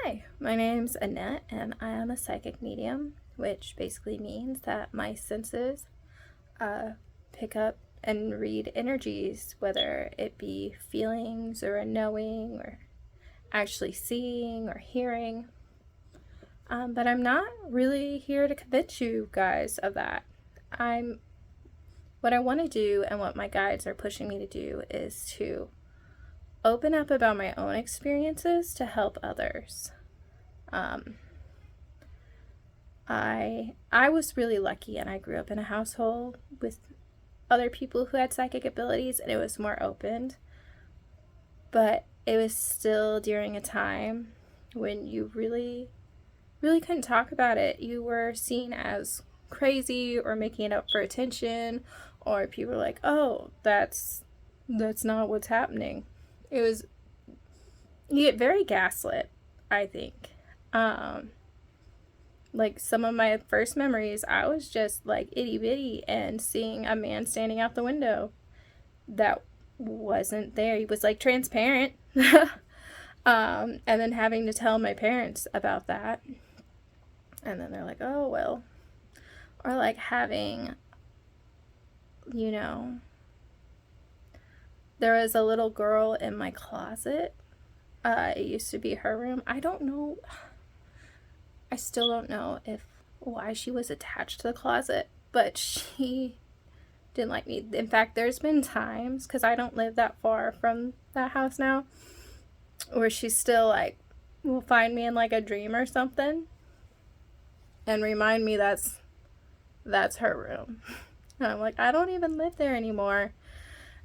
Hi, my name's Annette, and I am a psychic medium, which basically means that my senses uh, pick up and read energies, whether it be feelings or a knowing or actually seeing or hearing. But I'm not really here to convince you guys of that. I'm what I want to do and what my guides are pushing me to do is to open up about my own experiences to help others. Um, I was really lucky, and I grew up in a household with other people who had psychic abilities, and it was more opened. But it was still during a time when you really couldn't talk about it. You were seen as crazy or making it up for attention, or people were like, "Oh, that's not what's happening." It was You get very gaslit, I think. Like some of my first memories, I was just like itty bitty and seeing a man standing out the window that wasn't there. He was like transparent. And then having to tell my parents about that. And then they're like, oh, well. Or like having, you know, there was a little girl in my closet. It used to be her room. I don't know. I still don't know why she was attached to the closet, but she didn't like me. In fact, there's been times, because I don't live that far from that house now, where she still like will find me in like a dream or something and remind me that's her room. And I'm like, I don't even live there anymore.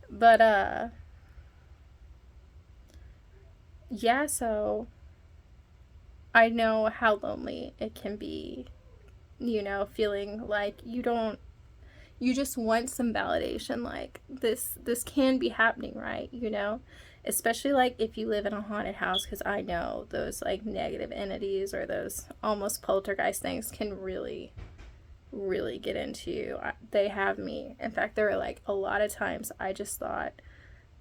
But yeah, so I know how lonely it can be, feeling like you just want some validation, like this can be happening, right? Especially like if you live in a haunted house, because I know those like negative entities or those almost poltergeist things can really get into you. They have me. In fact, there were like a lot of times I just thought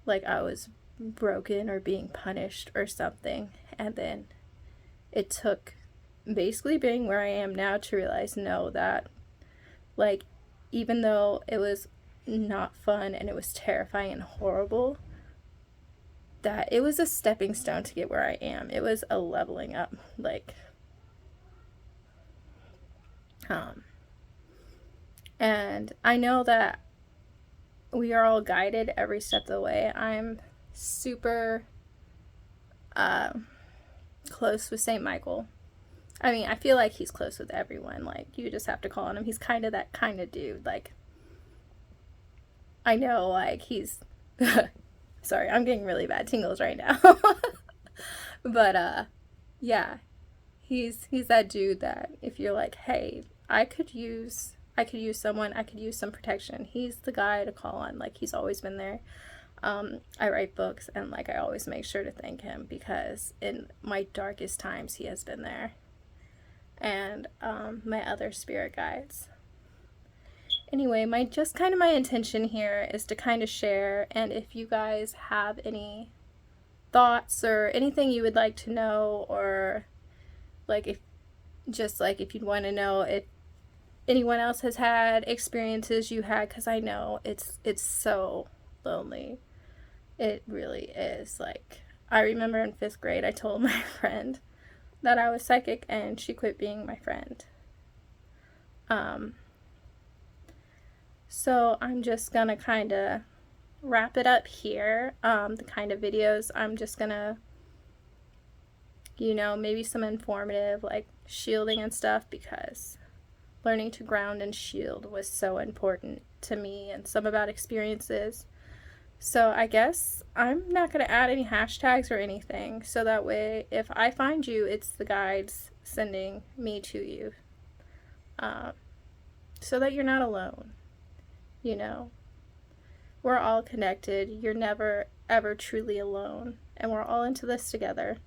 like I was broken or being punished or something, and then it took basically being where I am now to realize, no, that like even though it was not fun and it was terrifying and horrible, that it was a stepping stone to get where I am. It was a leveling up, like and I know that we are all guided every step of the way. I'm super close with St. Michael. I mean, I feel like he's close with everyone. Like, you just have to call on him. He's kind of that kind of dude. Like, I know, like, he's... Sorry, I'm getting really bad tingles right now. But, yeah. He's that dude that if you're like, hey, I could use someone, I could use some protection. He's the guy to call on. Like, he's always been there. I write books, and, like, I always make sure to thank him because in my darkest times, he has been there. And my other spirit guides. Anyway, my intention here is to kind of share, and if you guys have any thoughts or anything you would like to know, or like if you'd want to know if anyone else has had experiences you had, because I know it's so lonely. It really is. Like, I remember in 5th grade I told my friend that I was psychic, and she quit being my friend. So I'm just gonna kind of wrap it up here. The kind of videos I'm just gonna, maybe some informative, like shielding and stuff, because learning to ground and shield was so important to me, and some about experiences. So I guess I'm not going to add any hashtags or anything, so that way if I find you, it's the guides sending me to you. So that you're not alone. We're all connected. You're never, ever truly alone. And we're all into this together.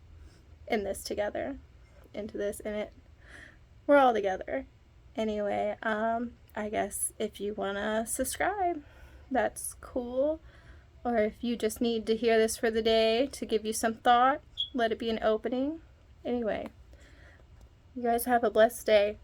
In this together. Into this, in it. We're all together. Anyway, I guess if you want to subscribe, that's cool. Or if you just need to hear this for the day to give you some thought, let it be an opening. Anyway, you guys have a blessed day.